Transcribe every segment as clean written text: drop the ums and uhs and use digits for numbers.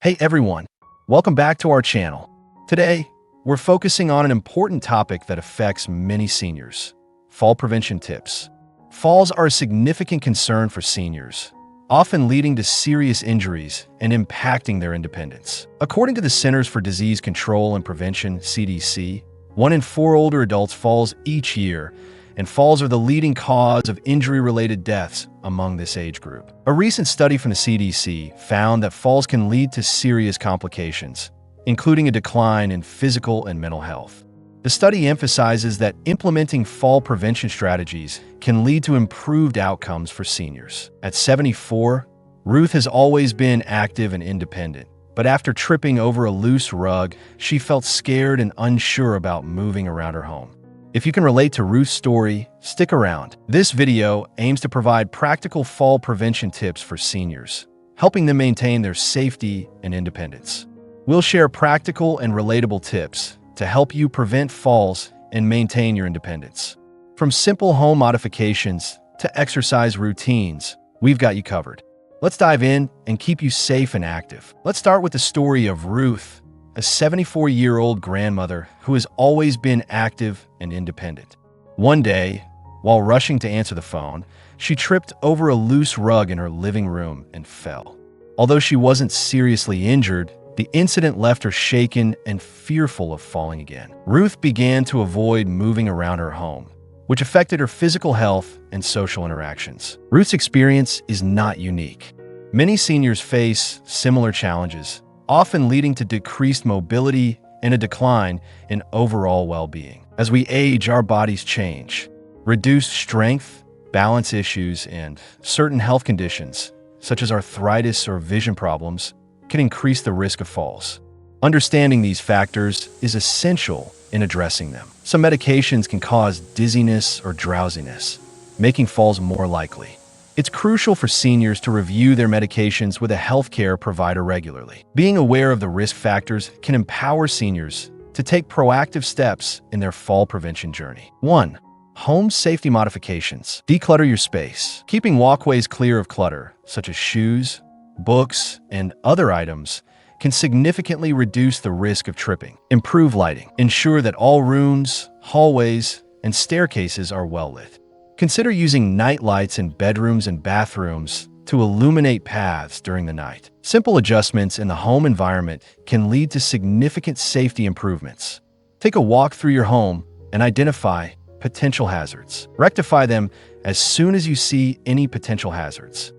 Hey everyone, welcome back to our channel. Today, we're focusing on an important topic that affects many seniors: fall prevention tips. Falls are a significant concern for seniors, often leading to serious injuries and impacting their independence. According to the Centers for Disease Control and Prevention, CDC, 1 in 4 older adults falls each year, and falls are the leading cause of injury-related deaths among this age group. A recent study from the CDC found that falls can lead to serious complications, including a decline in physical and mental health. The study emphasizes that implementing fall prevention strategies can lead to improved outcomes for seniors. At 74, Ruth has always been active and independent, but after tripping over a loose rug, she felt scared and unsure about moving around her home. If you can relate to Ruth's story, stick around. This video aims to provide practical fall prevention tips for seniors, helping them maintain their safety and independence. We'll share practical and relatable tips to help you prevent falls and maintain your independence. From simple home modifications to exercise routines, we've got you covered. Let's dive in and keep you safe and active. Let's start with the story of Ruth, a 74-year-old grandmother who has always been active and independent. One day, while rushing to answer the phone, she tripped over a loose rug in her living room and fell. Although she wasn't seriously injured, the incident left her shaken and fearful of falling again. Ruth began to avoid moving around her home, which affected her physical health and social interactions. Ruth's experience is not unique. Many seniors face similar challenges, often leading to decreased mobility and a decline in overall well-being. As we age, our bodies change. Reduced strength, balance issues, and certain health conditions, such as arthritis or vision problems, can increase the risk of falls. Understanding these factors is essential in addressing them. Some medications can cause dizziness or drowsiness, making falls more likely. It's crucial for seniors to review their medications with a healthcare provider regularly. Being aware of the risk factors can empower seniors to take proactive steps in their fall prevention journey. 1. Home safety modifications. Declutter your space. Keeping walkways clear of clutter, such as shoes, books, and other items, can significantly reduce the risk of tripping. Improve lighting. Ensure that all rooms, hallways, and staircases are well lit. Consider using night lights in bedrooms and bathrooms to illuminate paths during the night. Simple adjustments in the home environment can lead to significant safety improvements. Take a walk through your home and identify potential hazards. Rectify them as soon as you see any potential hazards.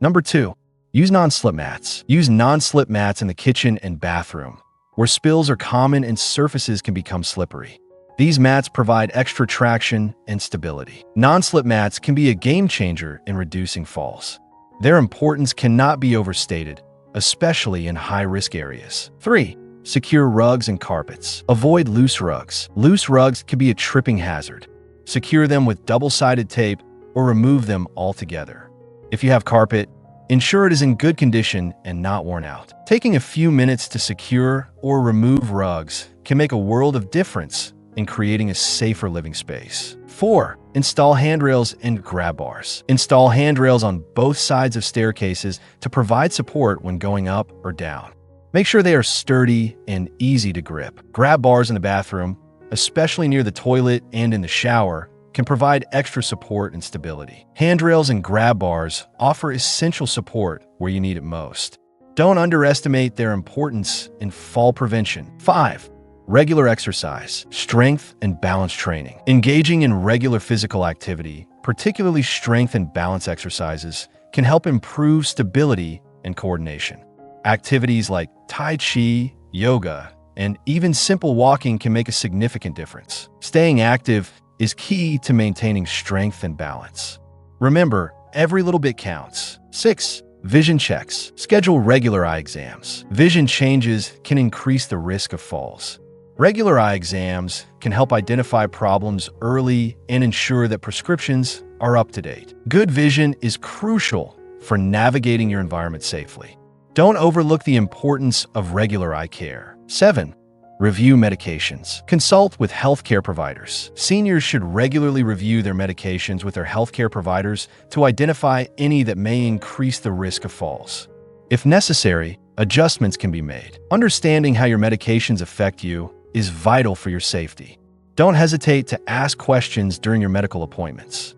Number 2. Use non-slip mats. Use non-slip mats in the kitchen and bathroom, where spills are common and surfaces can become slippery. These mats provide extra traction and stability. Non-slip mats can be a game changer in reducing falls. Their importance cannot be overstated, especially in high-risk areas. 3. Secure rugs and carpets. Avoid loose rugs. Loose rugs can be a tripping hazard. Secure them with double-sided tape or remove them altogether. If you have carpet, ensure it is in good condition and not worn out. Taking a few minutes to secure or remove rugs can make a world of difference in creating a safer living space. 4. Install handrails and grab bars. Install handrails on both sides of staircases to provide support when going up or down. Make sure they are sturdy and easy to grip. Grab bars in the bathroom, especially near the toilet and in the shower, can provide extra support and stability. Handrails and grab bars offer essential support where you need it most. Don't underestimate their importance in fall prevention. 5. Regular exercise, strength, and balance training. Engaging in regular physical activity, particularly strength and balance exercises, can help improve stability and coordination. Activities like Tai Chi, yoga, and even simple walking can make a significant difference. Staying active is key to maintaining strength and balance. Remember, every little bit counts. 6. Vision checks. Schedule regular eye exams. Vision changes can increase the risk of falls. Regular eye exams can help identify problems early and ensure that prescriptions are up to date. Good vision is crucial for navigating your environment safely. Don't overlook the importance of regular eye care. 7. Review medications. Consult with healthcare providers. Seniors should regularly review their medications with their healthcare providers to identify any that may increase the risk of falls. If necessary, adjustments can be made. Understanding how your medications affect you is vital for your safety. Don't hesitate to ask questions during your medical appointments.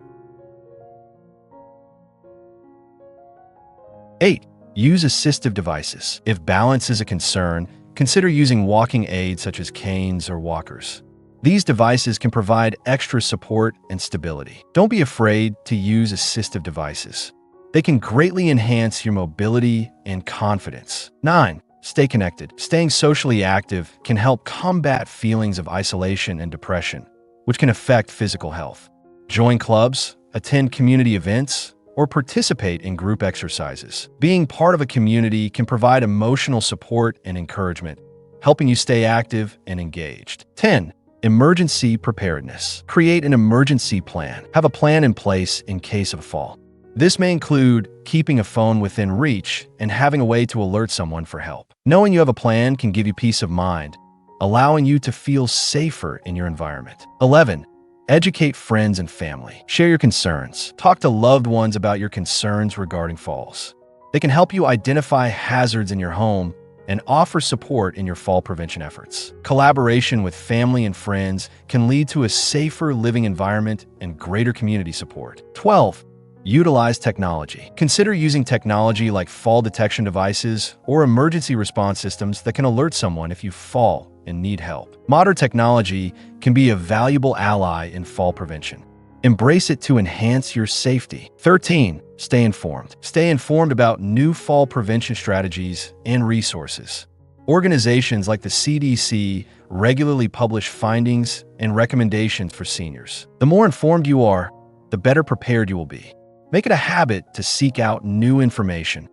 8. Use assistive devices. If balance is a concern, consider using walking aids such as canes or walkers. These devices can provide extra support and stability. Don't be afraid to use assistive devices. They can greatly enhance your mobility and confidence. 9. Stay connected. Staying socially active can help combat feelings of isolation and depression, which can affect physical health. Join clubs, attend community events, or participate in group exercises. Being part of a community can provide emotional support and encouragement, helping you stay active and engaged. 10. Emergency preparedness. Create an emergency plan. Have a plan in place in case of a fall. This may include keeping a phone within reach and having a way to alert someone for help. Knowing you have a plan can give you peace of mind, allowing you to feel safer in your environment. 11. Educate friends and family. Share your concerns. Talk to loved ones about your concerns regarding falls. They can help you identify hazards in your home and offer support in your fall prevention efforts. Collaboration with family and friends can lead to a safer living environment and greater community support. 12. Utilize technology. Consider using technology like fall detection devices or emergency response systems that can alert someone if you fall and need help. Modern technology can be a valuable ally in fall prevention. Embrace it to enhance your safety. 13. Stay informed. Stay informed about new fall prevention strategies and resources. Organizations like the CDC regularly publish findings and recommendations for seniors. The more informed you are, the better prepared you will be. Make it a habit to seek out new information.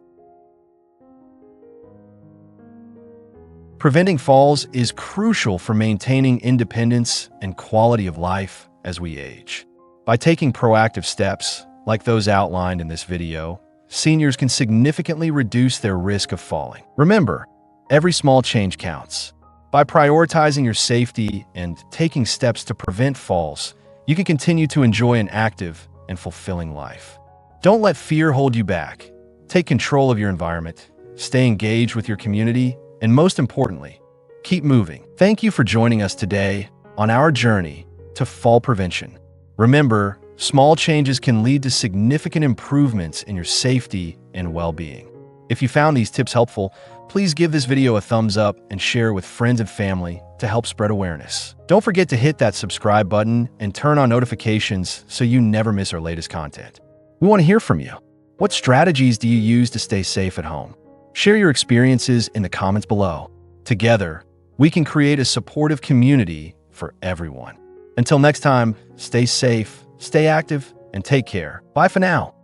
Preventing falls is crucial for maintaining independence and quality of life as we age. By taking proactive steps, like those outlined in this video, seniors can significantly reduce their risk of falling. Remember, every small change counts. By prioritizing your safety and taking steps to prevent falls, you can continue to enjoy an active and fulfilling life. Don't let fear hold you back. Take control of your environment, stay engaged with your community, and most importantly, keep moving. Thank you for joining us today on our journey to fall prevention. Remember, small changes can lead to significant improvements in your safety and well-being. If you found these tips helpful, please give this video a thumbs up and share it with friends and family to help spread awareness. Don't forget to hit that subscribe button and turn on notifications so you never miss our latest content. We want to hear from you. What strategies do you use to stay safe at home? Share your experiences in the comments below. Together, we can create a supportive community for everyone. Until next time, stay safe, stay active, and take care. Bye for now.